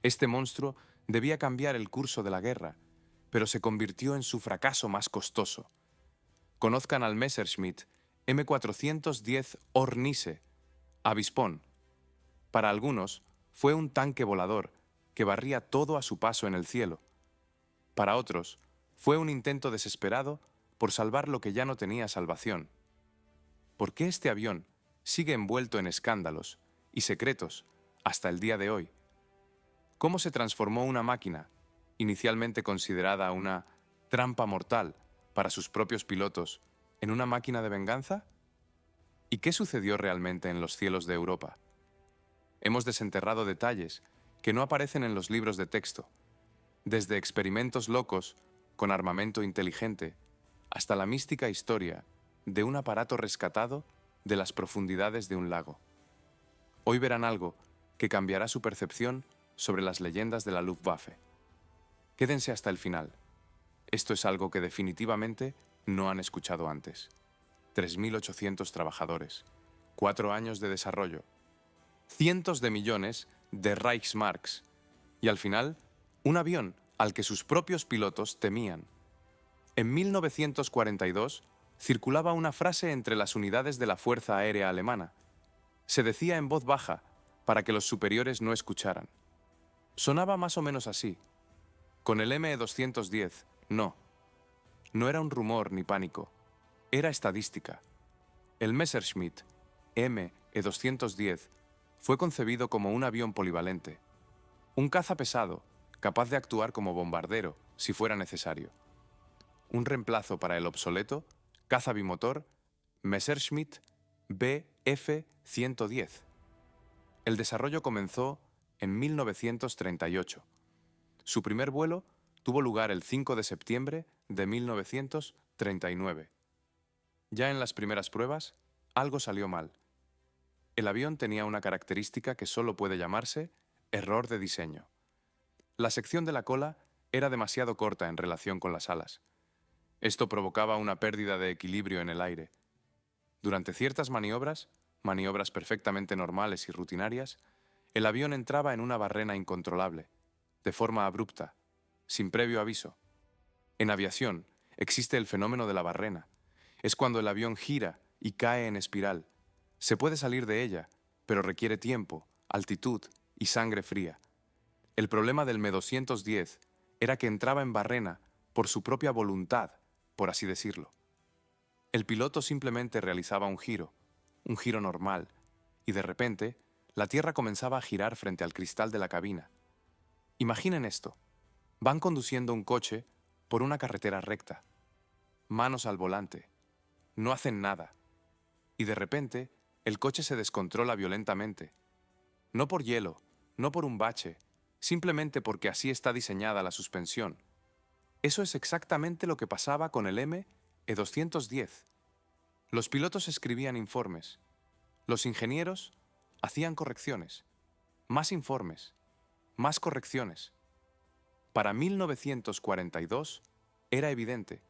Este monstruo debía cambiar el curso de la guerra, pero se convirtió en su fracaso más costoso. Conozcan al Messerschmitt M410 Ornisse, avispón. Para algunos, fue un tanque volador que barría todo a su paso en el cielo. Para otros, fue un intento desesperado por salvar lo que ya no tenía salvación. ¿Por qué este avión sigue envuelto en escándalos y secretos hasta el día de hoy? ¿Cómo se transformó una máquina, inicialmente considerada una trampa mortal para sus propios pilotos, en una máquina de venganza? ¿Y qué sucedió realmente en los cielos de Europa? Hemos desenterrado detalles que no aparecen en los libros de texto, desde experimentos locos con armamento inteligente hasta la mística historia de un aparato rescatado de las profundidades de un lago. Hoy verán algo que cambiará su percepción sobre las leyendas de la Luftwaffe. Quédense hasta el final. Esto es algo que definitivamente no han escuchado antes. 3.800 trabajadores, 4 años de desarrollo, cientos de millones de Reichsmarks y al final, un avión al que sus propios pilotos temían. En 1942 circulaba una frase entre las unidades de la Fuerza Aérea Alemana. Se decía en voz baja para que los superiores no escucharan. Sonaba más o menos así. Con el ME-210, no. No era un rumor ni pánico. Era estadística. El Messerschmitt ME-210 fue concebido como un avión polivalente. Un caza pesado, capaz de actuar como bombardero, si fuera necesario. Un reemplazo para el obsoleto caza bimotor Messerschmitt Bf-110. El desarrollo comenzó en 1938. Su primer vuelo tuvo lugar el 5 de septiembre de 1939. Ya en las primeras pruebas, algo salió mal. El avión tenía una característica que solo puede llamarse error de diseño. La sección de la cola era demasiado corta en relación con las alas. Esto provocaba una pérdida de equilibrio en el aire. Durante ciertas maniobras, maniobras perfectamente normales y rutinarias, el avión entraba en una barrena incontrolable, de forma abrupta, sin previo aviso. En aviación, existe el fenómeno de la barrena. Es cuando el avión gira y cae en espiral. Se puede salir de ella, pero requiere tiempo, altitud y sangre fría. El problema del Me-210 era que entraba en barrena por su propia voluntad, por así decirlo. El piloto simplemente realizaba un giro normal, y de repente, la Tierra comenzaba a girar frente al cristal de la cabina. Imaginen esto. Van conduciendo un coche por una carretera recta. Manos al volante. No hacen nada. Y de repente, el coche se descontrola violentamente. No por hielo, no por un bache, simplemente porque así está diseñada la suspensión. Eso es exactamente lo que pasaba con el ME-210. Los pilotos escribían informes. Los ingenieros hacían correcciones. Más informes. Más correcciones. Para 1942 era evidente.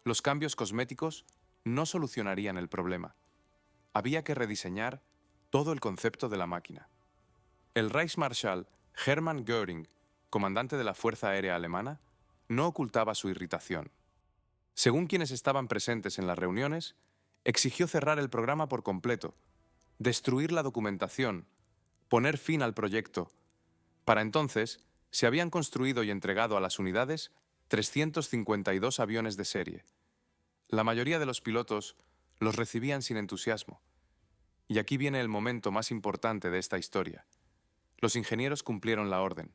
Los cambios cosméticos no solucionarían el problema. Había que rediseñar todo el concepto de la máquina. El Reichsmarschall Hermann Göring, comandante de la Fuerza Aérea Alemana, no ocultaba su irritación. Según quienes estaban presentes en las reuniones, exigió cerrar el programa por completo, destruir la documentación, poner fin al proyecto. Para entonces, se habían construido y entregado a las unidades 352 aviones de serie. La mayoría de los pilotos los recibían sin entusiasmo. Y aquí viene el momento más importante de esta historia. Los ingenieros cumplieron la orden,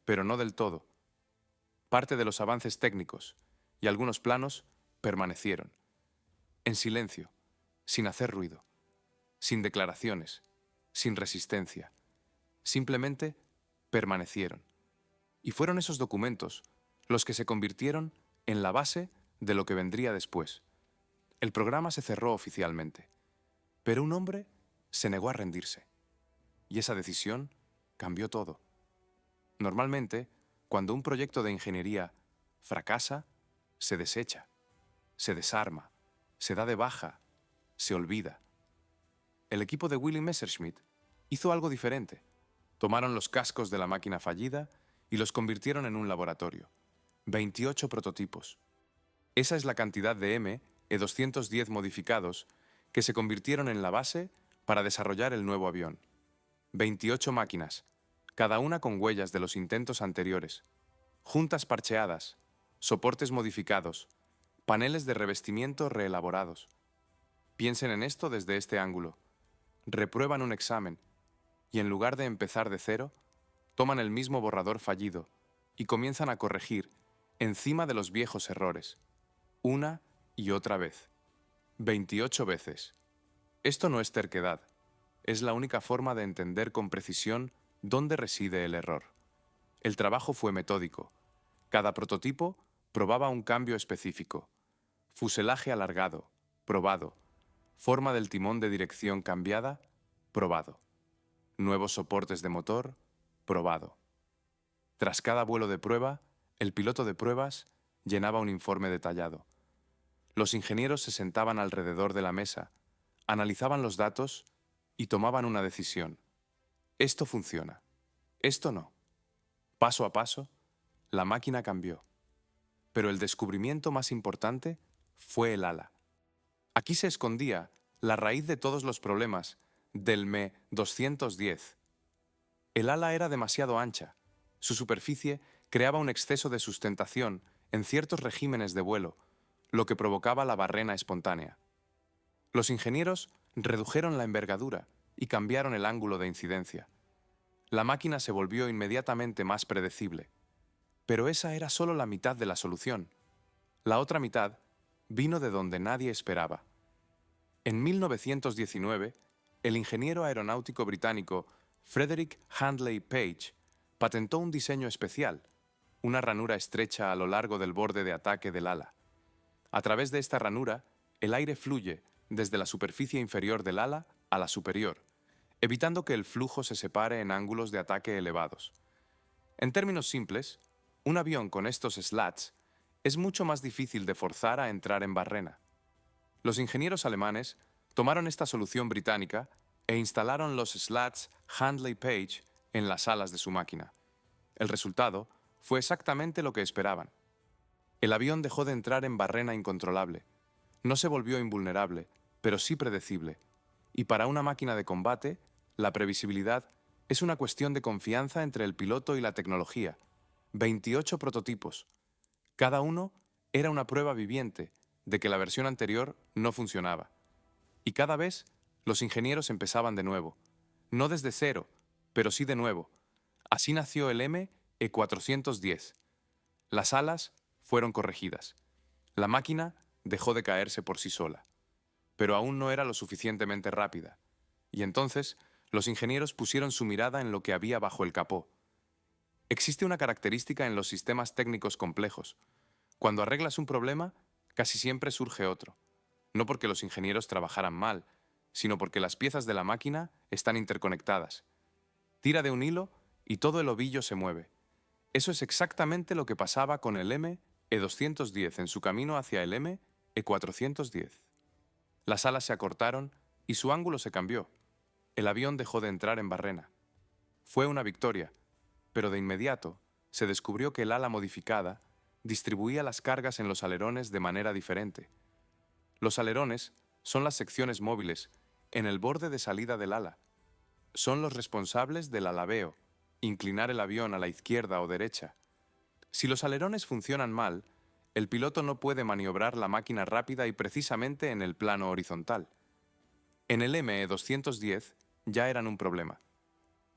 pero no del todo. Parte de los avances técnicos y algunos planos permanecieron, en silencio, sin hacer ruido, sin declaraciones, sin resistencia. Simplemente permanecieron. Y fueron esos documentos los que se convirtieron en la base de lo que vendría después. El programa se cerró oficialmente, pero un hombre se negó a rendirse. Y esa decisión cambió todo. Normalmente, cuando un proyecto de ingeniería fracasa, se desecha, se desarma, se da de baja, se olvida. El equipo de Willy Messerschmitt hizo algo diferente. Tomaron los cascos de la máquina fallida y los convirtieron en un laboratorio. 28 prototipos. Esa es la cantidad de ME-210 modificados que se convirtieron en la base para desarrollar el nuevo avión. 28 máquinas, cada una con huellas de los intentos anteriores, juntas parcheadas, soportes modificados, paneles de revestimiento reelaborados. Piensen en esto desde este ángulo. Reprueban un examen y en lugar de empezar de cero, toman el mismo borrador fallido y comienzan a corregir encima de los viejos errores, una y otra vez, 28 veces. Esto no es terquedad, es la única forma de entender con precisión dónde reside el error. El trabajo fue metódico. Cada prototipo probaba un cambio específico. Fuselaje alargado, probado. Forma del timón de dirección cambiada, probado. Nuevos soportes de motor, probado. Tras cada vuelo de prueba, el piloto de pruebas llenaba un informe detallado. Los ingenieros se sentaban alrededor de la mesa, analizaban los datos y tomaban una decisión. Esto funciona. Esto no. Paso a paso, la máquina cambió. Pero el descubrimiento más importante fue el ala. Aquí se escondía la raíz de todos los problemas del ME-210. El ala era demasiado ancha. Su superficie creaba un exceso de sustentación en ciertos regímenes de vuelo, lo que provocaba la barrena espontánea. Los ingenieros redujeron la envergadura y cambiaron el ángulo de incidencia. La máquina se volvió inmediatamente más predecible. Pero esa era solo la mitad de la solución. La otra mitad vino de donde nadie esperaba. En 1919, el ingeniero aeronáutico británico Frederick Handley Page patentó un diseño especial, una ranura estrecha a lo largo del borde de ataque del ala. A través de esta ranura, el aire fluye desde la superficie inferior del ala a la superior, evitando que el flujo se separe en ángulos de ataque elevados. En términos simples, un avión con estos slats es mucho más difícil de forzar a entrar en barrena. Los ingenieros alemanes tomaron esta solución británica e instalaron los slats Handley Page en las alas de su máquina. El resultado fue exactamente lo que esperaban. El avión dejó de entrar en barrena incontrolable. No se volvió invulnerable, pero sí predecible. Y para una máquina de combate, la previsibilidad es una cuestión de confianza entre el piloto y la tecnología. 28 prototipos. Cada uno era una prueba viviente de que la versión anterior no funcionaba. Y cada vez los ingenieros empezaban de nuevo. No desde cero, pero sí de nuevo. Así nació el ME-410. Las alas fueron corregidas. La máquina dejó de caerse por sí sola. Pero aún no era lo suficientemente rápida. Y entonces los ingenieros pusieron su mirada en lo que había bajo el capó. Existe una característica en los sistemas técnicos complejos. Cuando arreglas un problema, casi siempre surge otro. No porque los ingenieros trabajaran mal, sino porque las piezas de la máquina están interconectadas. Tira de un hilo y todo el ovillo se mueve. Eso es exactamente lo que pasaba con el ME-210 en su camino hacia el ME-410. Las alas se acortaron y su ángulo se cambió. El avión dejó de entrar en barrena. Fue una victoria, pero de inmediato se descubrió que el ala modificada distribuía las cargas en los alerones de manera diferente. Los alerones son las secciones móviles en el borde de salida del ala. Son los responsables del alabeo, inclinar el avión a la izquierda o derecha. Si los alerones funcionan mal, el piloto no puede maniobrar la máquina rápida y precisamente en el plano horizontal. En el ME-210 ya eran un problema.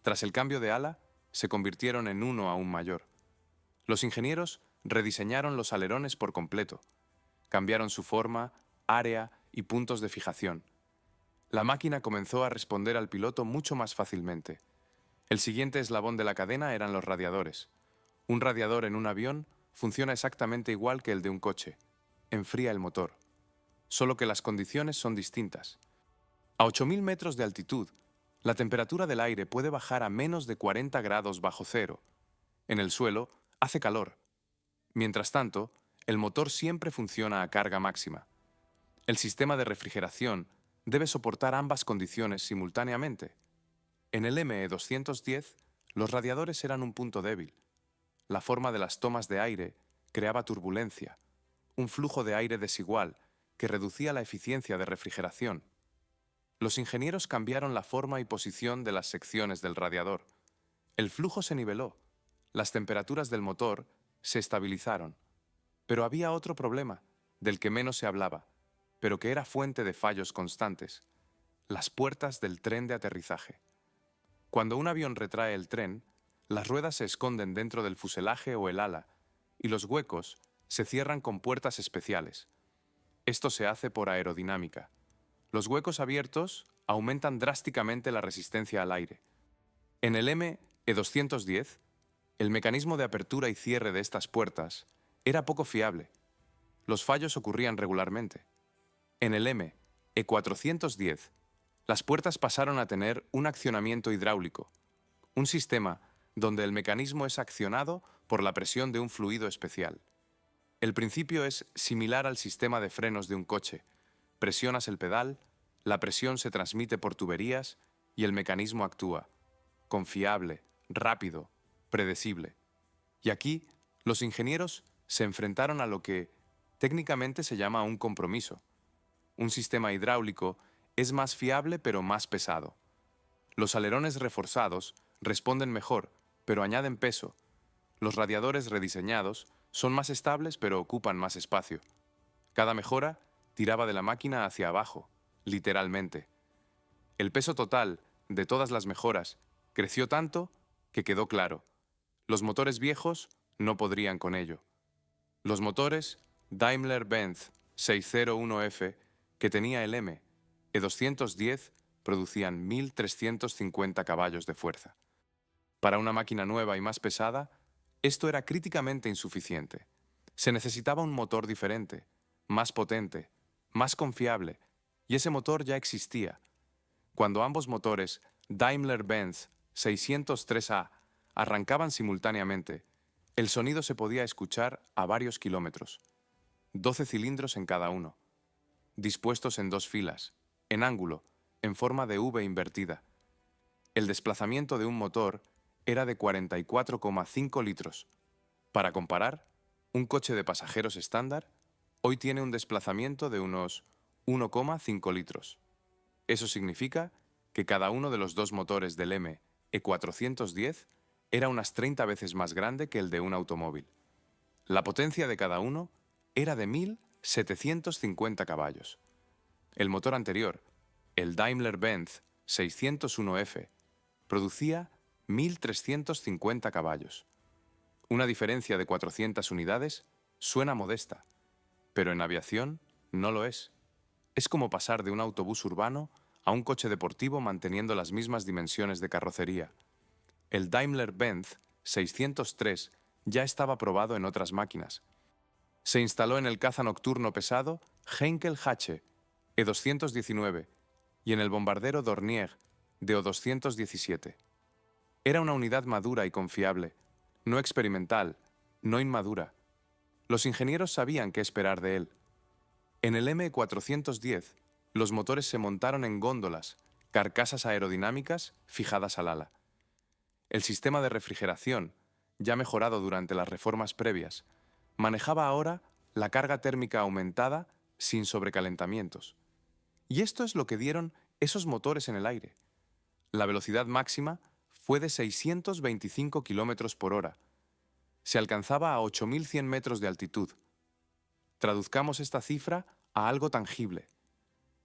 Tras el cambio de ala, se convirtieron en uno aún mayor. Los ingenieros rediseñaron los alerones por completo. Cambiaron su forma, área y puntos de fijación. La máquina comenzó a responder al piloto mucho más fácilmente. El siguiente eslabón de la cadena eran los radiadores. Un radiador en un avión funciona exactamente igual que el de un coche. Enfría el motor. Solo que las condiciones son distintas. A 8.000 metros de altitud, la temperatura del aire puede bajar a menos de 40 grados bajo cero. En el suelo hace calor. Mientras tanto, el motor siempre funciona a carga máxima. El sistema de refrigeración debe soportar ambas condiciones simultáneamente. En el ME-210, Los radiadores eran un punto débil. La forma de las tomas de aire creaba turbulencia, un flujo de aire desigual que reducía la eficiencia de refrigeración. Los ingenieros cambiaron la forma y posición de las secciones del radiador. El flujo se niveló, las temperaturas del motor se estabilizaron. Pero había otro problema, del que menos se hablaba, pero que era fuente de fallos constantes: las puertas del tren de aterrizaje. Cuando un avión retrae el tren, las ruedas se esconden dentro del fuselaje o el ala, y los huecos se cierran con puertas especiales. Esto se hace por aerodinámica. Los huecos abiertos aumentan drásticamente la resistencia al aire. En el ME-210, el mecanismo de apertura y cierre de estas puertas era poco fiable. Los fallos ocurrían regularmente. En el ME-410, las puertas pasaron a tener un accionamiento hidráulico, un sistema donde el mecanismo es accionado por la presión de un fluido especial. El principio es similar al sistema de frenos de un coche. Presionas el pedal, la presión se transmite por tuberías y el mecanismo actúa. Confiable, rápido, predecible. Y aquí, los ingenieros se enfrentaron a lo que técnicamente se llama un compromiso. Un sistema hidráulico es más fiable pero más pesado. Los alerones reforzados responden mejor, pero añaden peso. Los radiadores rediseñados son más estables pero ocupan más espacio. Cada mejora tiraba de la máquina hacia abajo, literalmente. El peso total de todas las mejoras creció tanto que quedó claro: los motores viejos no podrían con ello. Los motores Daimler-Benz 601F que tenía el ME-210 producían 1.350 caballos de fuerza. Para una máquina nueva y más pesada, esto era críticamente insuficiente. Se necesitaba un motor diferente, más potente, más confiable, y ese motor ya existía. Cuando ambos motores Daimler-Benz 603A arrancaban simultáneamente, el sonido se podía escuchar a varios kilómetros. 12 cilindros en cada uno, dispuestos en dos filas, en ángulo, en forma de V invertida. El desplazamiento de un motor era de 44,5 litros. Para comparar, un coche de pasajeros estándar hoy tiene un desplazamiento de unos 1,5 litros. Eso significa que cada uno de los dos motores del ME-410 era unas 30 veces más grande que el de un automóvil. La potencia de cada uno era de 1.750 caballos. El motor anterior, el Daimler-Benz 601F, producía 1.350 caballos. Una diferencia de 400 unidades suena modesta, pero en aviación no lo es. Es como pasar de un autobús urbano a un coche deportivo manteniendo las mismas dimensiones de carrocería. El Daimler-Benz 603 ya estaba probado en otras máquinas. Se instaló en el caza nocturno pesado Heinkel Hache E219 y en el bombardero Dornier de O217. Era una unidad madura y confiable, no experimental, no inmadura. Los ingenieros sabían qué esperar de él. En el ME-410, los motores se montaron en góndolas, carcasas aerodinámicas fijadas al ala. El sistema de refrigeración, ya mejorado durante las reformas previas, manejaba ahora la carga térmica aumentada sin sobrecalentamientos. Y esto es lo que dieron esos motores en el aire. La velocidad máxima fue de 625 km por hora. Se alcanzaba a 8.100 metros de altitud. Traduzcamos esta cifra a algo tangible.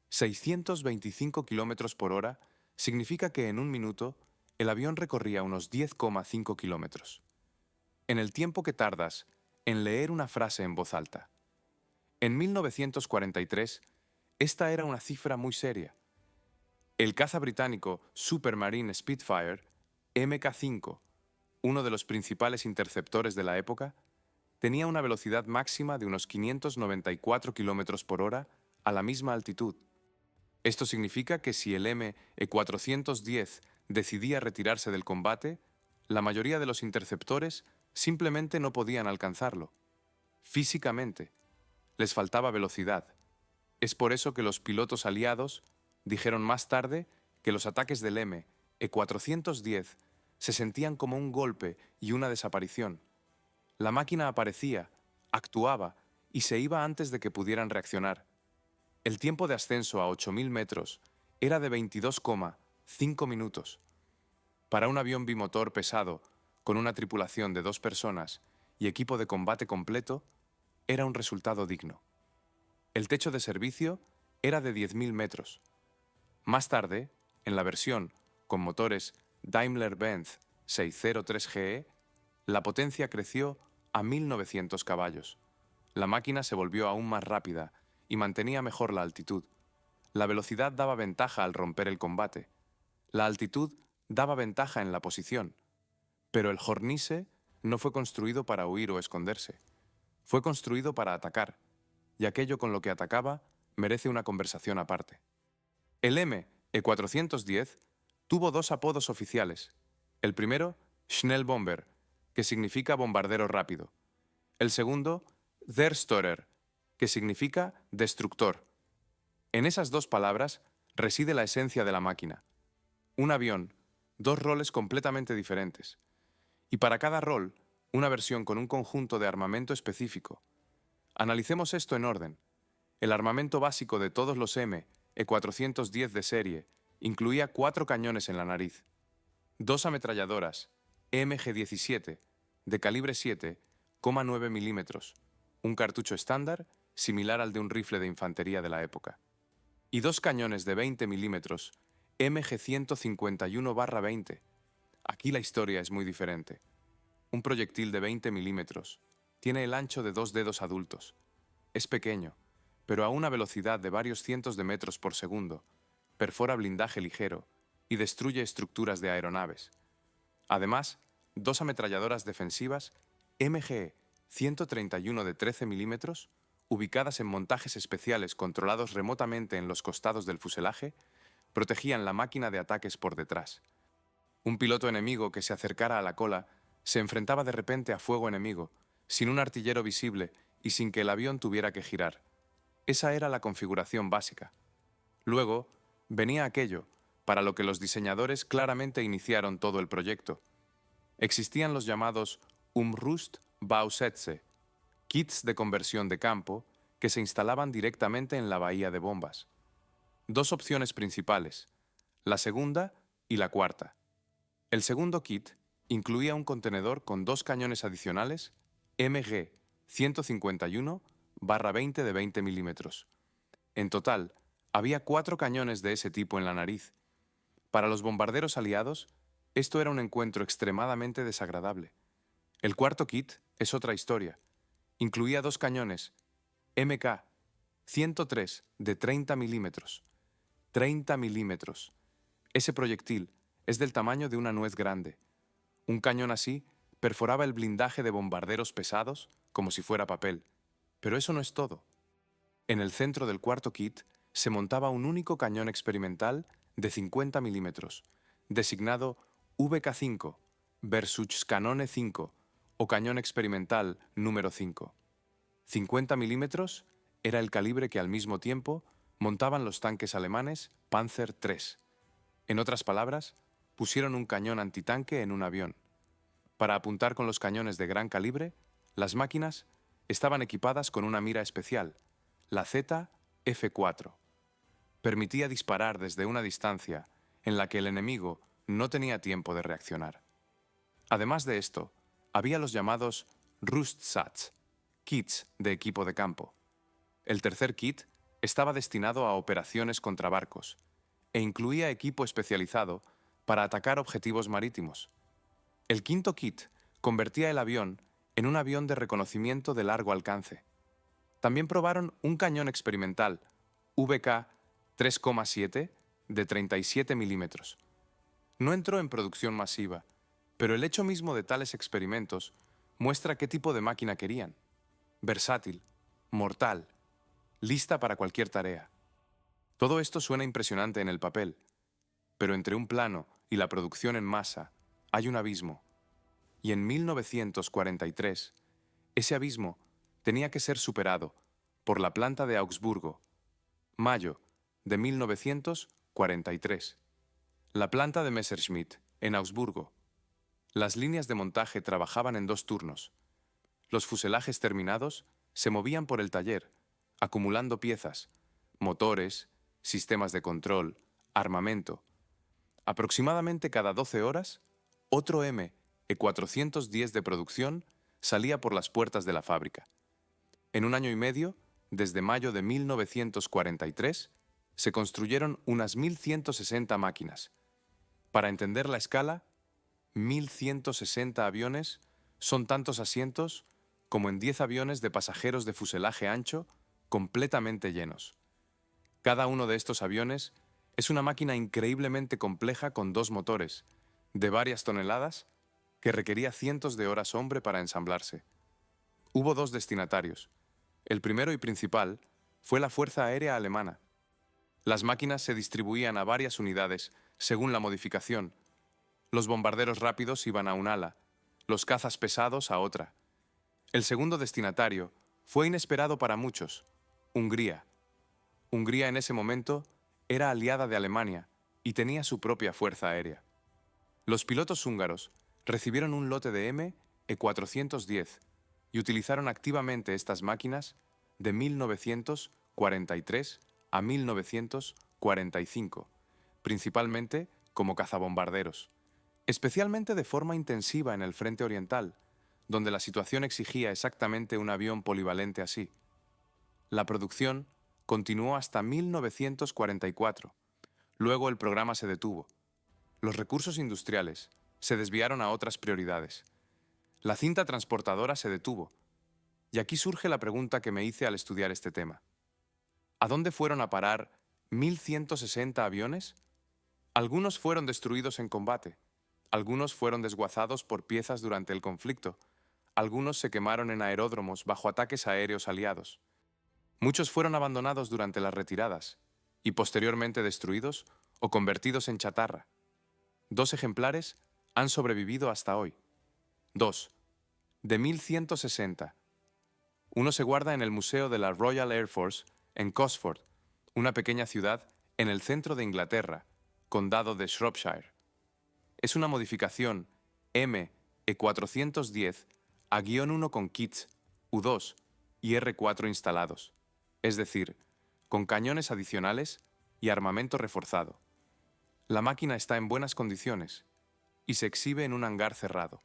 625 km por hora significa que en un minuto el avión recorría unos 10,5 kilómetros. En el tiempo que tardas en leer una frase en voz alta. En 1943, esta era una cifra muy seria. El caza británico Supermarine Spitfire Mk5, uno de los principales interceptores de la época, tenía una velocidad máxima de unos 594 km por hora a la misma altitud. Esto significa que si el ME-410 decidía retirarse del combate, la mayoría de los interceptores simplemente no podían alcanzarlo. Físicamente, les faltaba velocidad. Es por eso que los pilotos aliados dijeron más tarde que los ataques del ME-410 se sentían como un golpe y una desaparición. La máquina aparecía, actuaba y se iba antes de que pudieran reaccionar. El tiempo de ascenso a 8.000 metros era de 22,5 minutos. Para un avión bimotor pesado, con una tripulación de 2 personas y equipo de combate completo, era un resultado digno. El techo de servicio era de 10.000 metros. Más tarde, en la versión con motores Daimler-Benz 603GE, la potencia creció a 1.900 caballos. La máquina se volvió aún más rápida y mantenía mejor la altitud. La velocidad daba ventaja al romper el combate. La altitud daba ventaja en la posición. Pero el Hornisse no fue construido para huir o esconderse. Fue construido para atacar, y aquello con lo que atacaba merece una conversación aparte. El ME-410 tuvo 2 apodos oficiales. El primero, Schnellbomber, que significa bombardero rápido. El segundo, Zerstörer, que significa destructor. En esas 2 palabras reside la esencia de la máquina. Un avión, 2 roles completamente diferentes. Y para cada rol, una versión con un conjunto de armamento específico. Analicemos esto en orden. El armamento básico de todos los ME-410 de serie incluía 4 cañones en la nariz, 2 ametralladoras MG-17 de calibre 7,9 milímetros, un cartucho estándar similar al de un rifle de infantería de la época, y 2 cañones de 20 milímetros MG-151/20. Aquí la historia es muy diferente. Un proyectil de 20 milímetros tiene el ancho de 2 dedos adultos. Es pequeño, pero a una velocidad de varios cientos de metros por segundo, perfora blindaje ligero y destruye estructuras de aeronaves. Además, 2 ametralladoras defensivas MG-131 de 13 milímetros, ubicadas en montajes especiales controlados remotamente en los costados del fuselaje, protegían la máquina de ataques por detrás. Un piloto enemigo que se acercara a la cola se enfrentaba de repente a fuego enemigo, sin un artillero visible y sin que el avión tuviera que girar. Esa era la configuración básica. Luego, venía aquello, para lo que los diseñadores claramente iniciaron todo el proyecto. Existían los llamados Umrüstbausätze, kits de conversión de campo, que se instalaban directamente en la bahía de bombas. 2 opciones principales, la segunda y la cuarta. El segundo kit incluía un contenedor con 2 cañones adicionales MG-151/20 de 20 milímetros. En total, había 4 cañones de ese tipo en la nariz. Para los bombarderos aliados, esto era un encuentro extremadamente desagradable. El cuarto kit es otra historia. Incluía 2 cañones MK-103 de 30 milímetros. 30 milímetros. Ese proyectil es del tamaño de una nuez grande. Un cañón así perforaba el blindaje de bombarderos pesados como si fuera papel. Pero eso no es todo. En el centro del cuarto kit se montaba un único cañón experimental de 50 milímetros, designado VK5, Versuchkanone 5 o cañón experimental número 5. 50 milímetros era el calibre que al mismo tiempo montaban los tanques alemanes Panzer III. En otras palabras, pusieron un cañón antitanque en un avión. Para apuntar con los cañones de gran calibre, las máquinas estaban equipadas con una mira especial, la ZF4. Permitía disparar desde una distancia en la que el enemigo no tenía tiempo de reaccionar. Además de esto, había los llamados Rüstsatz, kits de equipo de campo. El tercer kit estaba destinado a operaciones contra barcos e incluía equipo especializado para atacar objetivos marítimos. El quinto kit convertía el avión en un avión de reconocimiento de largo alcance. También probaron un cañón experimental, VK 3,7 de 37 milímetros. No entró en producción masiva, pero el hecho mismo de tales experimentos muestra qué tipo de máquina querían. Versátil, mortal, lista para cualquier tarea. Todo esto suena impresionante en el papel, pero entre un plano y la producción en masa hay un abismo. Y en 1943, ese abismo tenía que ser superado por la planta de Augsburgo. Mayo de 1943. La planta de Messerschmitt, en Augsburgo. Las líneas de montaje trabajaban en 2 turnos. Los fuselajes terminados se movían por el taller, acumulando piezas, motores, sistemas de control, armamento. Aproximadamente cada 12 horas, otro ME-410 de producción salía por las puertas de la fábrica. En un año y medio, desde mayo de 1943, se construyeron unas 1.160 máquinas. Para entender la escala, 1.160 aviones son tantos asientos como en 10 aviones de pasajeros de fuselaje ancho completamente llenos. Cada uno de estos aviones es una máquina increíblemente compleja con 2 motores, de varias toneladas, que requería cientos de horas hombre para ensamblarse. Hubo 2 destinatarios. El primero y principal fue la Fuerza Aérea Alemana. Las máquinas se distribuían a varias unidades según la modificación. Los bombarderos rápidos iban a un ala, los cazas pesados a otra. El segundo destinatario fue inesperado para muchos: Hungría. Hungría en ese momento era aliada de Alemania y tenía su propia fuerza aérea. Los pilotos húngaros recibieron un lote de ME-410 y utilizaron activamente estas máquinas de 1943 a 1945, principalmente como cazabombarderos, especialmente de forma intensiva en el frente oriental, donde la situación exigía exactamente un avión polivalente así. La producción continuó hasta 1944. Luego el programa se detuvo. Los recursos industriales se desviaron a otras prioridades. La cinta transportadora se detuvo. Y aquí surge la pregunta que me hice al estudiar este tema. ¿A dónde fueron a parar 1.160 aviones? Algunos fueron destruidos en combate. Algunos fueron desguazados por piezas durante el conflicto. Algunos se quemaron en aeródromos bajo ataques aéreos aliados. Muchos fueron abandonados durante las retiradas y posteriormente destruidos o convertidos en chatarra. 2 ejemplares han sobrevivido hasta hoy. 2. De 1.160. Uno se guarda en el Museo de la Royal Air Force en Cosford, una pequeña ciudad en el centro de Inglaterra, condado de Shropshire. Es una modificación ME-410 a -1 con kits U-2 y R-4 instalados, es decir, con cañones adicionales y armamento reforzado. La máquina está en buenas condiciones y se exhibe en un hangar cerrado.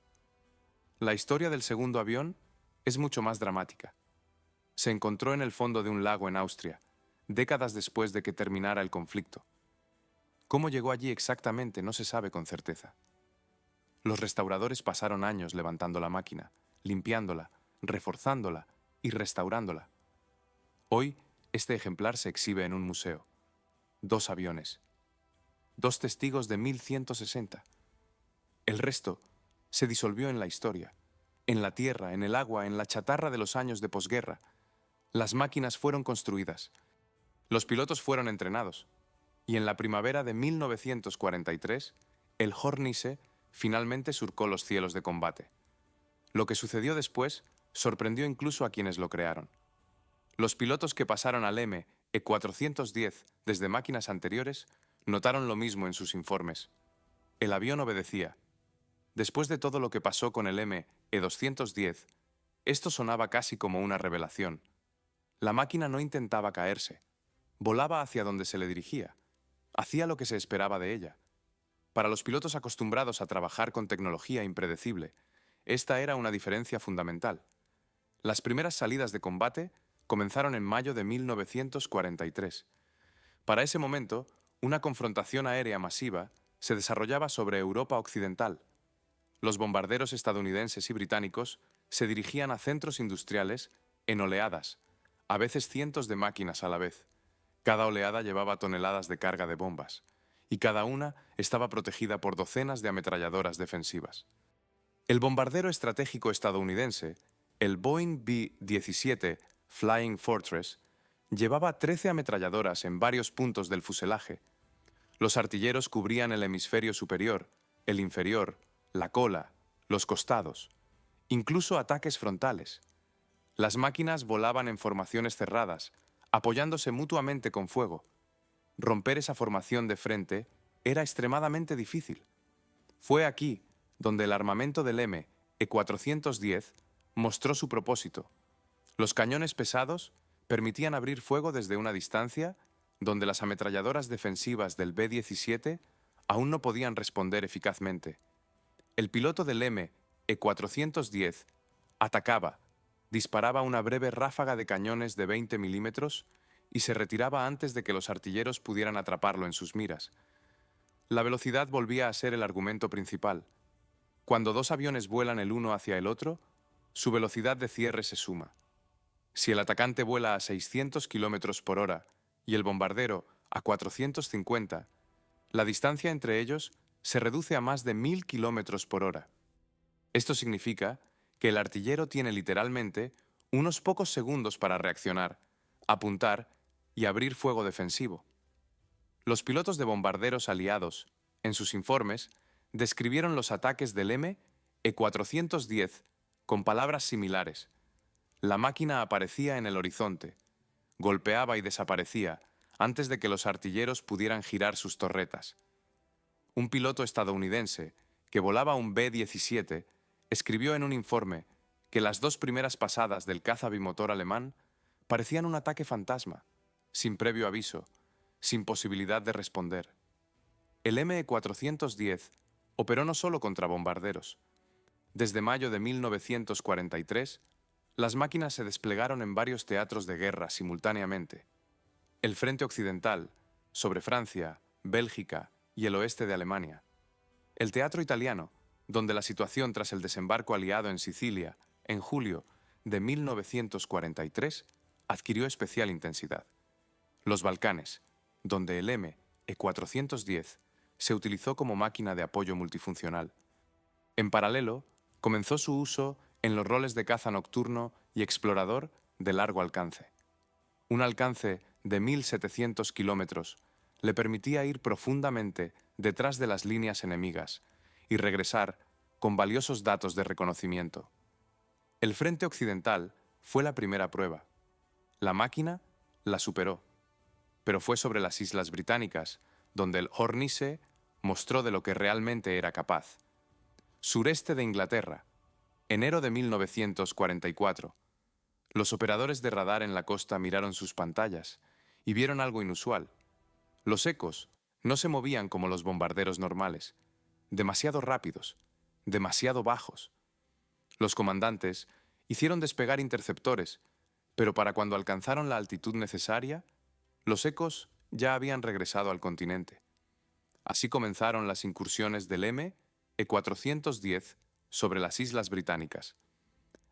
La historia del segundo avión es mucho más dramática. Se encontró en el fondo de un lago en Austria, décadas después de que terminara el conflicto. Cómo llegó allí exactamente no se sabe con certeza. Los restauradores pasaron años levantando la máquina, limpiándola, reforzándola y restaurándola. Hoy, este ejemplar se exhibe en un museo. 2 aviones. 2 testigos de 1.160. El resto se disolvió en la historia, en la tierra, en el agua, en la chatarra de los años de posguerra. Las máquinas fueron construidas. Los pilotos fueron entrenados. Y en la primavera de 1943, el Hornisse finalmente surcó los cielos de combate. Lo que sucedió después sorprendió incluso a quienes lo crearon. Los pilotos que pasaron al ME-410 desde máquinas anteriores notaron lo mismo en sus informes. El avión obedecía. Después de todo lo que pasó con el ME-210, esto sonaba casi como una revelación. La máquina no intentaba caerse. Volaba hacia donde se le dirigía. Hacía lo que se esperaba de ella. Para los pilotos acostumbrados a trabajar con tecnología impredecible, esta era una diferencia fundamental. Las primeras salidas de combate comenzaron en mayo de 1943. Para ese momento, una confrontación aérea masiva se desarrollaba sobre Europa Occidental. Los bombarderos estadounidenses y británicos se dirigían a centros industriales en oleadas, a veces cientos de máquinas a la vez. Cada oleada llevaba toneladas de carga de bombas, y cada una estaba protegida por docenas de ametralladoras defensivas. El bombardero estratégico estadounidense, el Boeing B-17 Flying Fortress, llevaba 13 ametralladoras en varios puntos del fuselaje. Los artilleros cubrían el hemisferio superior, el inferior, la cola, los costados, incluso ataques frontales. Las máquinas volaban en formaciones cerradas, apoyándose mutuamente con fuego. Romper esa formación de frente era extremadamente difícil. Fue aquí donde el armamento del M-410 mostró su propósito. Los cañones pesados permitían abrir fuego desde una distancia donde las ametralladoras defensivas del B-17 aún no podían responder eficazmente. El piloto del M-410 atacaba, disparaba una breve ráfaga de cañones de 20 milímetros y se retiraba antes de que los artilleros pudieran atraparlo en sus miras. La velocidad volvía a ser el argumento principal. Cuando dos aviones vuelan el uno hacia el otro, su velocidad de cierre se suma. Si el atacante vuela a 600 km por hora y el bombardero a 450, la distancia entre ellos se reduce a más de 1000 km por hora. Esto significa que el artillero tiene literalmente unos pocos segundos para reaccionar, apuntar y abrir fuego defensivo. Los pilotos de bombarderos aliados, en sus informes, describieron los ataques del M-410 con palabras similares. La máquina aparecía en el horizonte, golpeaba y desaparecía antes de que los artilleros pudieran girar sus torretas. Un piloto estadounidense, que volaba un B-17, escribió en un informe que las dos primeras pasadas del caza bimotor alemán parecían un ataque fantasma, sin previo aviso, sin posibilidad de responder. El M-410 operó no solo contra bombarderos. Desde mayo de 1943, las máquinas se desplegaron en varios teatros de guerra simultáneamente. El frente occidental, sobre Francia, Bélgica y el oeste de Alemania. El teatro italiano, donde la situación tras el desembarco aliado en Sicilia, en julio de 1943, adquirió especial intensidad. Los Balcanes, donde el M-410 se utilizó como máquina de apoyo multifuncional. En paralelo, comenzó su uso en los roles de caza nocturno y explorador de largo alcance. Un alcance de 1700 kilómetros le permitía ir profundamente detrás de las líneas enemigas y regresar con valiosos datos de reconocimiento. El frente occidental fue la primera prueba. La máquina la superó, pero fue sobre las Islas Británicas, donde el Hornice mostró de lo que realmente era capaz. Sureste de Inglaterra, enero de 1944. Los operadores de radar en la costa miraron sus pantallas y vieron algo inusual. Los ecos no se movían como los bombarderos normales, demasiado rápidos, demasiado bajos. Los comandantes hicieron despegar interceptores, pero para cuando alcanzaron la altitud necesaria, los ecos ya habían regresado al continente. Así comenzaron las incursiones del M-410 sobre las Islas Británicas.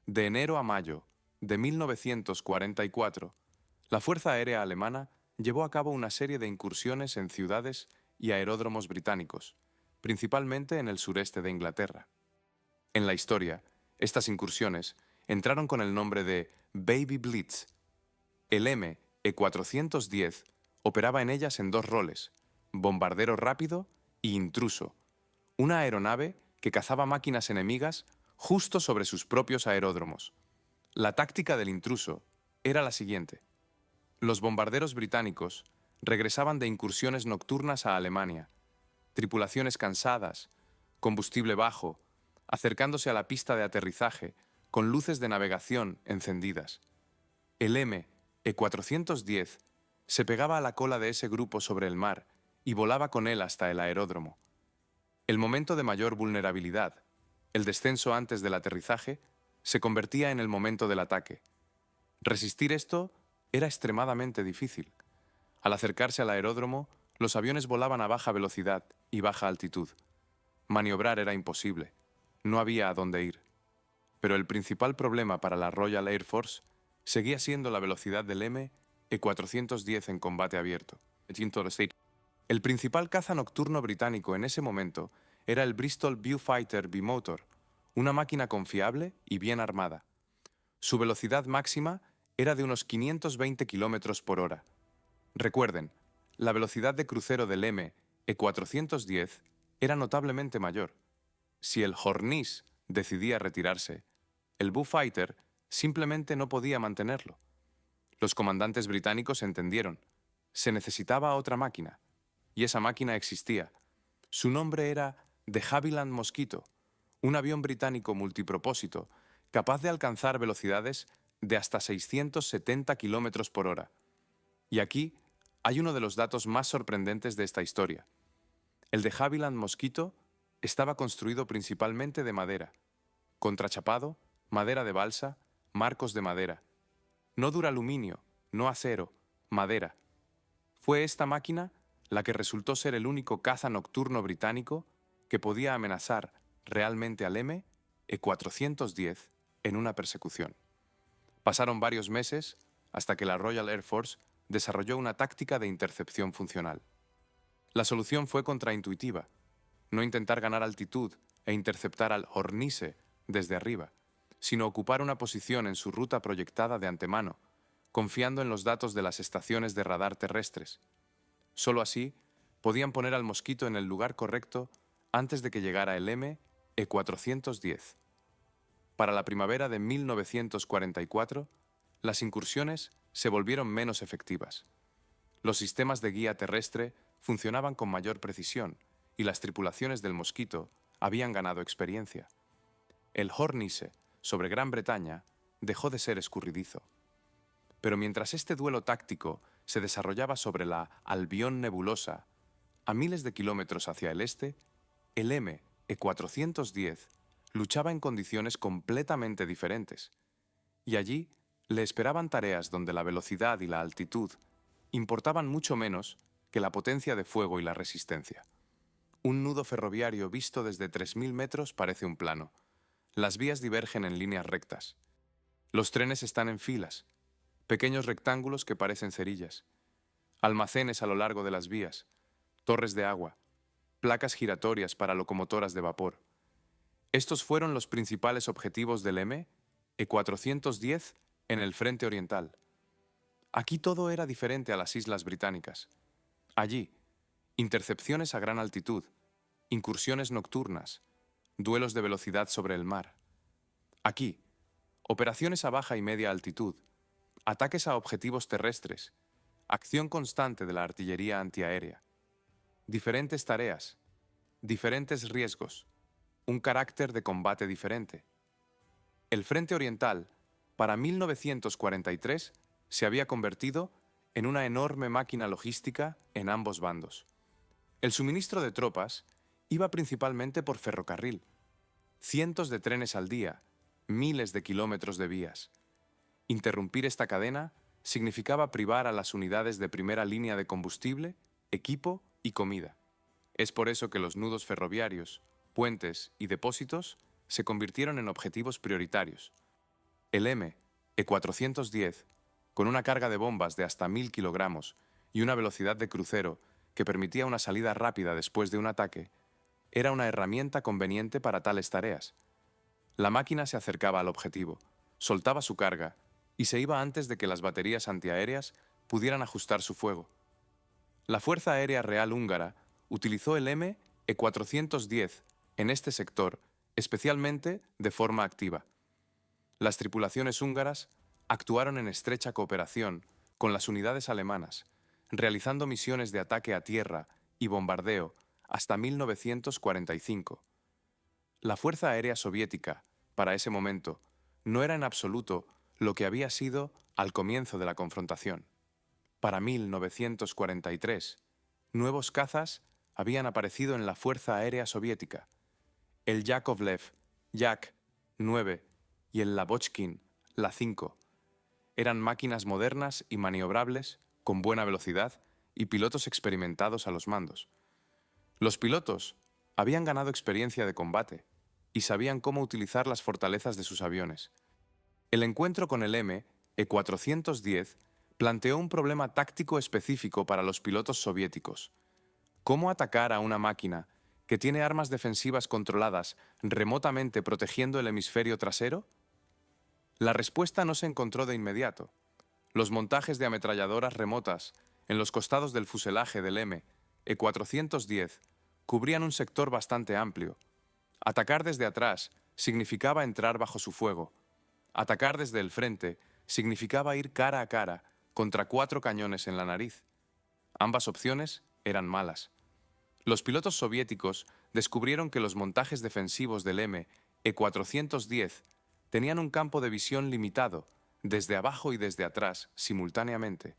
De enero a mayo de 1944, la Fuerza Aérea Alemana llevó a cabo una serie de incursiones en ciudades y aeródromos británicos, principalmente en el sureste de Inglaterra. En la historia, estas incursiones entraron con el nombre de Baby Blitz. El M-410 operaba en ellas en dos roles, bombardero rápido y intruso, una aeronave que cazaba máquinas enemigas justo sobre sus propios aeródromos. La táctica del intruso era la siguiente. Los bombarderos británicos regresaban de incursiones nocturnas a Alemania, tripulaciones cansadas, combustible bajo, acercándose a la pista de aterrizaje con luces de navegación encendidas. El M-410 se pegaba a la cola de ese grupo sobre el mar y volaba con él hasta el aeródromo. El momento de mayor vulnerabilidad, el descenso antes del aterrizaje, se convertía en el momento del ataque. Resistir esto era extremadamente difícil. Al acercarse al aeródromo, los aviones volaban a baja velocidad y baja altitud. Maniobrar era imposible. No había a dónde ir. Pero el principal problema para la Royal Air Force seguía siendo la velocidad del M-410 en combate abierto. El principal caza nocturno británico en ese momento era el Bristol Viewfighter Bimotor, una máquina confiable y bien armada. Su velocidad máxima era de unos 520 km por hora. Recuerden, la velocidad de crucero del M-410 era notablemente mayor. Si el Hornice decidía retirarse, el Viewfighter simplemente no podía mantenerlo. Los comandantes británicos entendieron. Se necesitaba otra máquina. Y esa máquina existía. Su nombre era de Havilland Mosquito, un avión británico multipropósito capaz de alcanzar velocidades de hasta 670 kilómetros por hora. Y aquí hay uno de los datos más sorprendentes de esta historia. El de Havilland Mosquito estaba construido principalmente de madera, contrachapado, madera de balsa, marcos de madera. No duraluminio, no acero, madera. Fue esta máquina la que resultó ser el único caza nocturno británico que podía amenazar realmente al M-410 en una persecución. Pasaron varios meses hasta que la Royal Air Force desarrolló una táctica de intercepción funcional. La solución fue contraintuitiva: no intentar ganar altitud e interceptar al Hornice desde arriba, sino ocupar una posición en su ruta proyectada de antemano, confiando en los datos de las estaciones de radar terrestres. Solo así podían poner al mosquito en el lugar correcto antes de que llegara el M-410. Para la primavera de 1944, las incursiones se volvieron menos efectivas. Los sistemas de guía terrestre funcionaban con mayor precisión y las tripulaciones del Mosquito habían ganado experiencia. El Hornice sobre Gran Bretaña dejó de ser escurridizo. Pero mientras este duelo táctico se desarrollaba sobre la Albión Nebulosa, a miles de kilómetros hacia el este, el M-410 luchaba en condiciones completamente diferentes. Y allí le esperaban tareas donde la velocidad y la altitud importaban mucho menos que la potencia de fuego y la resistencia. Un nudo ferroviario visto desde 3.000 metros parece un plano. Las vías divergen en líneas rectas. Los trenes están en filas, pequeños rectángulos que parecen cerillas, almacenes a lo largo de las vías, torres de agua, placas giratorias para locomotoras de vapor. Estos fueron los principales objetivos del M-410 en el frente oriental. Aquí todo era diferente a las islas británicas. Allí, intercepciones a gran altitud, incursiones nocturnas, duelos de velocidad sobre el mar. Aquí, operaciones a baja y media altitud, ataques a objetivos terrestres, acción constante de la artillería antiaérea. Diferentes tareas, diferentes riesgos, un carácter de combate diferente. El frente oriental, para 1943, se había convertido en una enorme máquina logística en ambos bandos. El suministro de tropas iba principalmente por ferrocarril. Cientos de trenes al día, miles de kilómetros de vías. Interrumpir esta cadena significaba privar a las unidades de primera línea de combustible, equipo y comida. Es por eso que los nudos ferroviarios, puentes y depósitos se convirtieron en objetivos prioritarios. El M-410, con una carga de bombas de hasta 1.000 kilogramos y una velocidad de crucero que permitía una salida rápida después de un ataque, era una herramienta conveniente para tales tareas. La máquina se acercaba al objetivo, soltaba su carga y se iba antes de que las baterías antiaéreas pudieran ajustar su fuego. La Fuerza Aérea Real Húngara utilizó el M-410 en este sector, especialmente de forma activa. Las tripulaciones húngaras actuaron en estrecha cooperación con las unidades alemanas, realizando misiones de ataque a tierra y bombardeo hasta 1945. La Fuerza Aérea Soviética, para ese momento, no era en absoluto lo que había sido al comienzo de la confrontación. Para 1943, nuevos cazas habían aparecido en la Fuerza Aérea Soviética. El Yakovlev, Yak-9 y el Lavochkin, La-5, eran máquinas modernas y maniobrables, con buena velocidad y pilotos experimentados a los mandos. Los pilotos habían ganado experiencia de combate y sabían cómo utilizar las fortalezas de sus aviones. El encuentro con el M-410 planteó un problema táctico específico para los pilotos soviéticos: ¿cómo atacar a una máquina que tiene armas defensivas controladas remotamente protegiendo el hemisferio trasero? La respuesta no se encontró de inmediato. Los montajes de ametralladoras remotas en los costados del fuselaje del M-410 cubrían un sector bastante amplio. Atacar desde atrás significaba entrar bajo su fuego. Atacar desde el frente significaba ir cara a cara contra 4 cañones en la nariz. Ambas opciones eran malas. Los pilotos soviéticos descubrieron que los montajes defensivos del ME-410 tenían un campo de visión limitado, desde abajo y desde atrás, simultáneamente.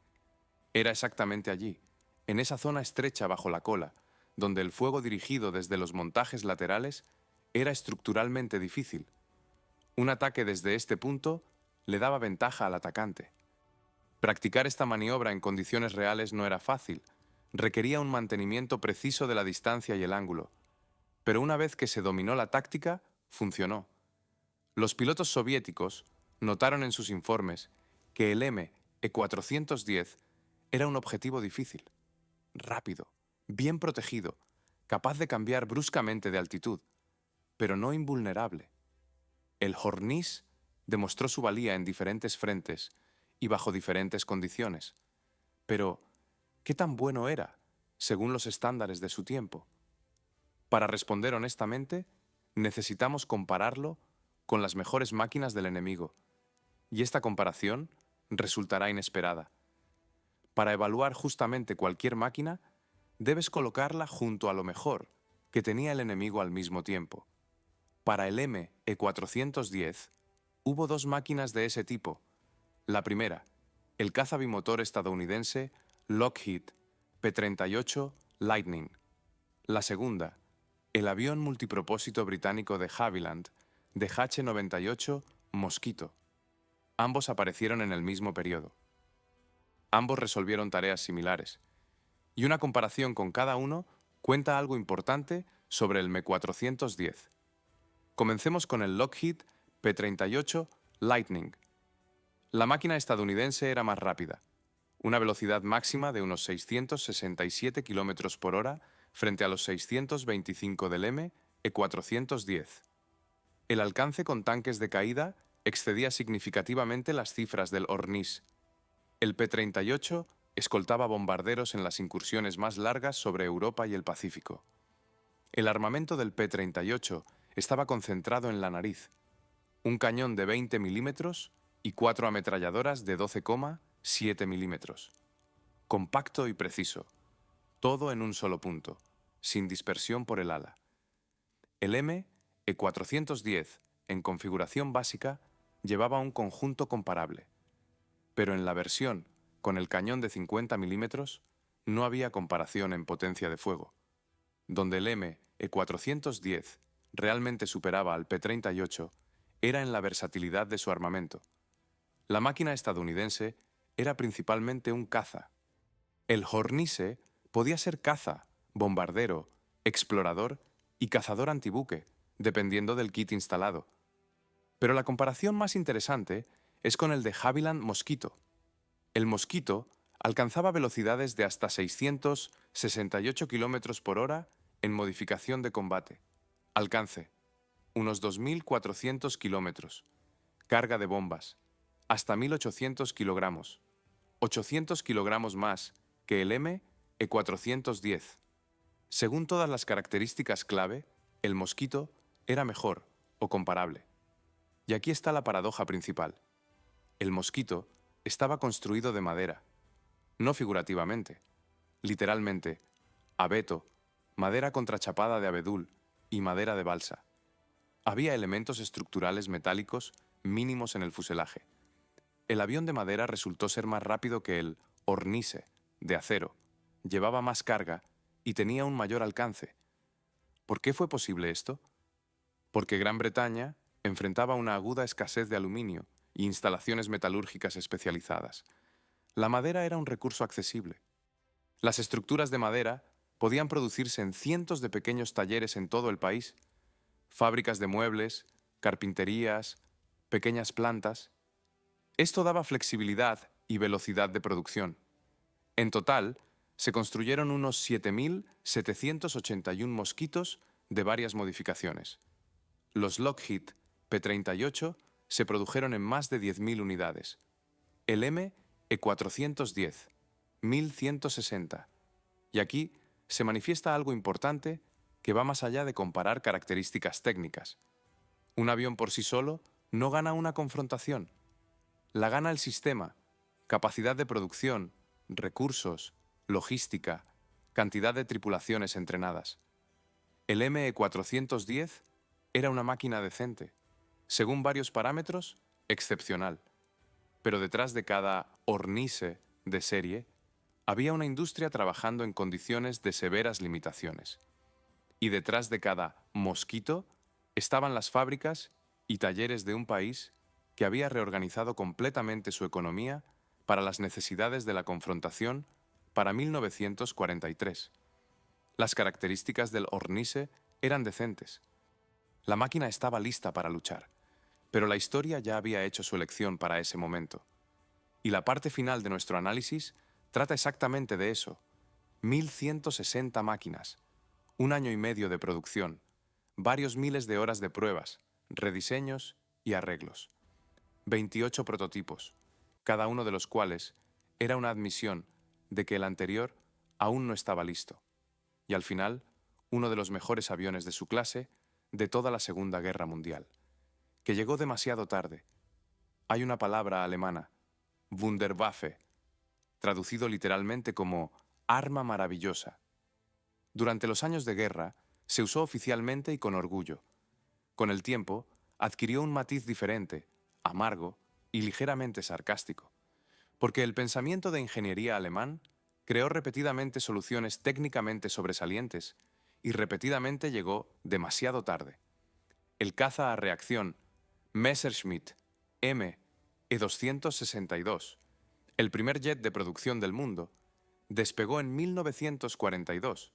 Era exactamente allí, en esa zona estrecha bajo la cola, donde el fuego dirigido desde los montajes laterales era estructuralmente difícil. Un ataque desde este punto le daba ventaja al atacante. Practicar esta maniobra en condiciones reales no era fácil, requería un mantenimiento preciso de la distancia y el ángulo. Pero una vez que se dominó la táctica, funcionó. Los pilotos soviéticos notaron en sus informes que el ME-410 era un objetivo difícil, rápido, bien protegido, capaz de cambiar bruscamente de altitud, pero no invulnerable. El Hornis demostró su valía en diferentes frentes y bajo diferentes condiciones. Pero, ¿qué tan bueno era, según los estándares de su tiempo? Para responder honestamente, necesitamos compararlo con las mejores máquinas del enemigo, y esta comparación resultará inesperada. Para evaluar justamente cualquier máquina, debes colocarla junto a lo mejor que tenía el enemigo al mismo tiempo. Para el ME-410, hubo dos máquinas de ese tipo. La primera, el caza bimotor estadounidense Lockheed P-38 Lightning. La segunda, el avión multipropósito británico de Havilland DH-98 Mosquito. Ambos aparecieron en el mismo periodo. Ambos resolvieron tareas similares, y una comparación con cada uno cuenta algo importante sobre el ME-410. Comencemos con el Lockheed P-38 Lightning. La máquina estadounidense era más rápida, una velocidad máxima de unos 667 km por hora frente a los 625 del ME-410. El alcance con tanques de caída excedía significativamente las cifras del Hornis. El P-38 escoltaba bombarderos en las incursiones más largas sobre Europa y el Pacífico. El armamento del P-38 estaba concentrado en la nariz, un cañón de 20 milímetros y 4 ametralladoras de 12,7 milímetros. Compacto y preciso, todo en un solo punto, sin dispersión por el ala. El ME-410, en configuración básica, llevaba un conjunto comparable, pero en la versión con el cañón de 50 milímetros no había comparación en potencia de fuego. Donde el ME-410 realmente superaba al P-38 era en la versatilidad de su armamento. La máquina estadounidense era principalmente un caza. El Hornisse podía ser caza, bombardero, explorador y cazador antibuque, dependiendo del kit instalado. Pero la comparación más interesante es con el de Havilland Mosquito. El Mosquito alcanzaba velocidades de hasta 668 km por hora en modificación de combate. Alcance, unos 2.400 kilómetros. Carga de bombas, hasta 1.800 kilogramos. 800 kilogramos más que el ME-410. Según todas las características clave, el Mosquito era mejor o comparable. Y aquí está la paradoja principal. El Mosquito estaba construido de madera, no figurativamente, literalmente, abeto, madera contrachapada de abedul y madera de balsa. Había elementos estructurales metálicos mínimos en el fuselaje. El avión de madera resultó ser más rápido que el Hornisse, de acero, llevaba más carga y tenía un mayor alcance. ¿Por qué fue posible esto? Porque Gran Bretaña enfrentaba una aguda escasez de aluminio y instalaciones metalúrgicas especializadas. La madera era un recurso accesible. Las estructuras de madera podían producirse en cientos de pequeños talleres en todo el país, fábricas de muebles, carpinterías, pequeñas plantas. Esto daba flexibilidad y velocidad de producción. En total, se construyeron unos 7.781 mosquitos de varias modificaciones. Los Lockheed P-38 se produjeron en más de 10.000 unidades. El ME-410, 1.160. Y aquí se manifiesta algo importante que va más allá de comparar características técnicas. Un avión por sí solo no gana una confrontación. La gana el sistema, capacidad de producción, recursos, logística, cantidad de tripulaciones entrenadas. El ME410 era una máquina decente, según varios parámetros, excepcional. Pero detrás de cada Ornice de serie, había una industria trabajando en condiciones de severas limitaciones. Y detrás de cada Mosquito estaban las fábricas y talleres de un país que había reorganizado completamente su economía para las necesidades de la confrontación para 1943. Las características del Ornice eran decentes. La máquina estaba lista para luchar, pero la historia ya había hecho su elección para ese momento. Y la parte final de nuestro análisis trata exactamente de eso. 1160 máquinas, un año y medio de producción, varios miles de horas de pruebas, rediseños y arreglos. 28 prototipos, cada uno de los cuales era una admisión de que el anterior aún no estaba listo. Y al final, uno de los mejores aviones de su clase de toda la Segunda Guerra Mundial, que llegó demasiado tarde. Hay una palabra alemana, Wunderwaffe, traducido literalmente como arma maravillosa. Durante los años de guerra, se usó oficialmente y con orgullo. Con el tiempo, adquirió un matiz diferente, amargo y ligeramente sarcástico, porque el pensamiento de ingeniería alemán creó repetidamente soluciones técnicamente sobresalientes y repetidamente llegó demasiado tarde. El caza a reacción Messerschmitt Me-262, el primer jet de producción del mundo, despegó en 1942,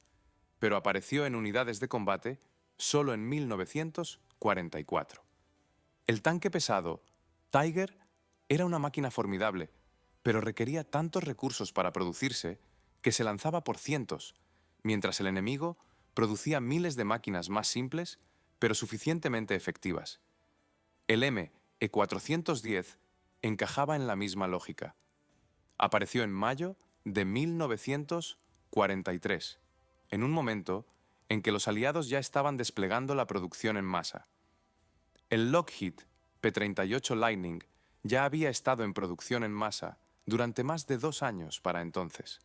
pero apareció en unidades de combate solo en 1944. El tanque pesado Tiger era una máquina formidable, pero requería tantos recursos para producirse que se lanzaba por cientos, mientras el enemigo producía miles de máquinas más simples, pero suficientemente efectivas. El ME410 encajaba en la misma lógica. Apareció en mayo de 1943, en un momento en que los aliados ya estaban desplegando la producción en masa. El Lockheed P-38 Lightning ya había estado en producción en masa durante más de 2 años para entonces.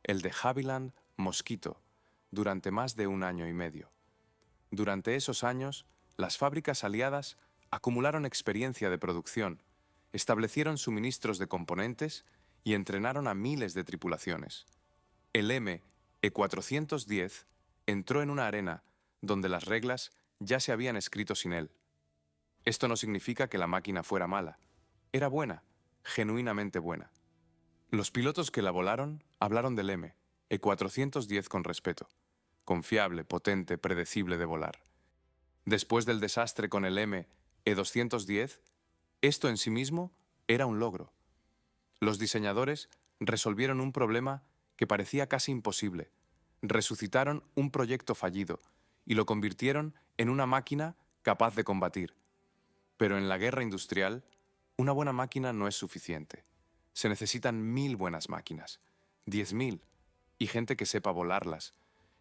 El de Havilland Mosquito durante más de 1 año y medio. Durante esos años, las fábricas aliadas acumularon experiencia de producción, establecieron suministros de componentes y entrenaron a miles de tripulaciones. El ME410 entró en una arena donde las reglas ya se habían escrito sin él. Esto no significa que la máquina fuera mala. Era buena, genuinamente buena. Los pilotos que la volaron hablaron del ME410 con respeto. Confiable, potente, predecible de volar. Después del desastre con el ME210, esto en sí mismo era un logro. Los diseñadores resolvieron un problema que parecía casi imposible. Resucitaron un proyecto fallido y lo convirtieron en una máquina capaz de combatir. Pero en la guerra industrial, una buena máquina no es suficiente. Se necesitan 1000 buenas máquinas, 10.000, y gente que sepa volarlas,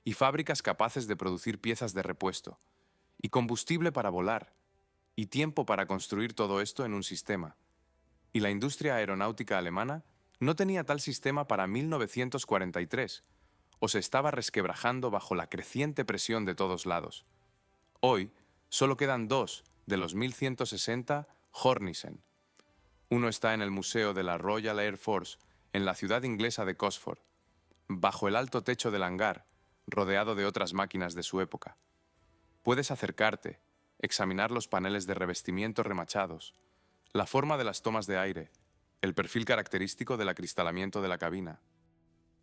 y fábricas capaces de producir piezas de repuesto, y combustible para volar, y tiempo para construir todo esto en un sistema. Y la industria aeronáutica alemana no tenía tal sistema para 1943, o se estaba resquebrajando bajo la creciente presión de todos lados. Hoy, solo quedan 2 de los 1160 Hornissen. Uno está en el Museo de la Royal Air Force, en la ciudad inglesa de Cosford, bajo el alto techo del hangar, rodeado de otras máquinas de su época. Puedes acercarte, examinar los paneles de revestimiento remachados, la forma de las tomas de aire, el perfil característico del acristalamiento de la cabina.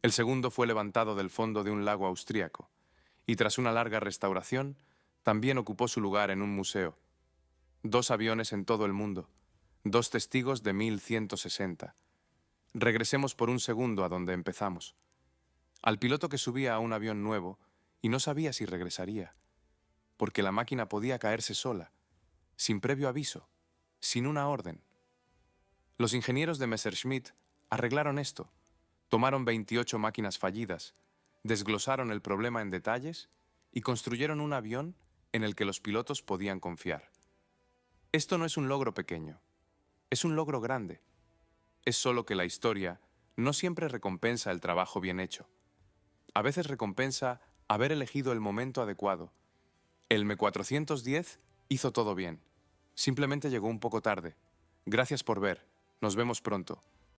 El segundo fue levantado del fondo de un lago austríaco, y tras una larga restauración, también ocupó su lugar en un museo. 2 aviones en todo el mundo, 2 testigos de 1160. Regresemos por un segundo a donde empezamos. Al piloto que subía a un avión nuevo y no sabía si regresaría, porque la máquina podía caerse sola, sin previo aviso, sin una orden. Los ingenieros de Messerschmitt arreglaron esto, tomaron 28 máquinas fallidas, desglosaron el problema en detalles y construyeron un avión en el que los pilotos podían confiar. Esto no es un logro pequeño, es un logro grande. Es solo que la historia no siempre recompensa el trabajo bien hecho. A veces recompensa haber elegido el momento adecuado El M410 hizo todo bien. Simplemente llegó un poco tarde. Gracias por ver. Nos vemos pronto.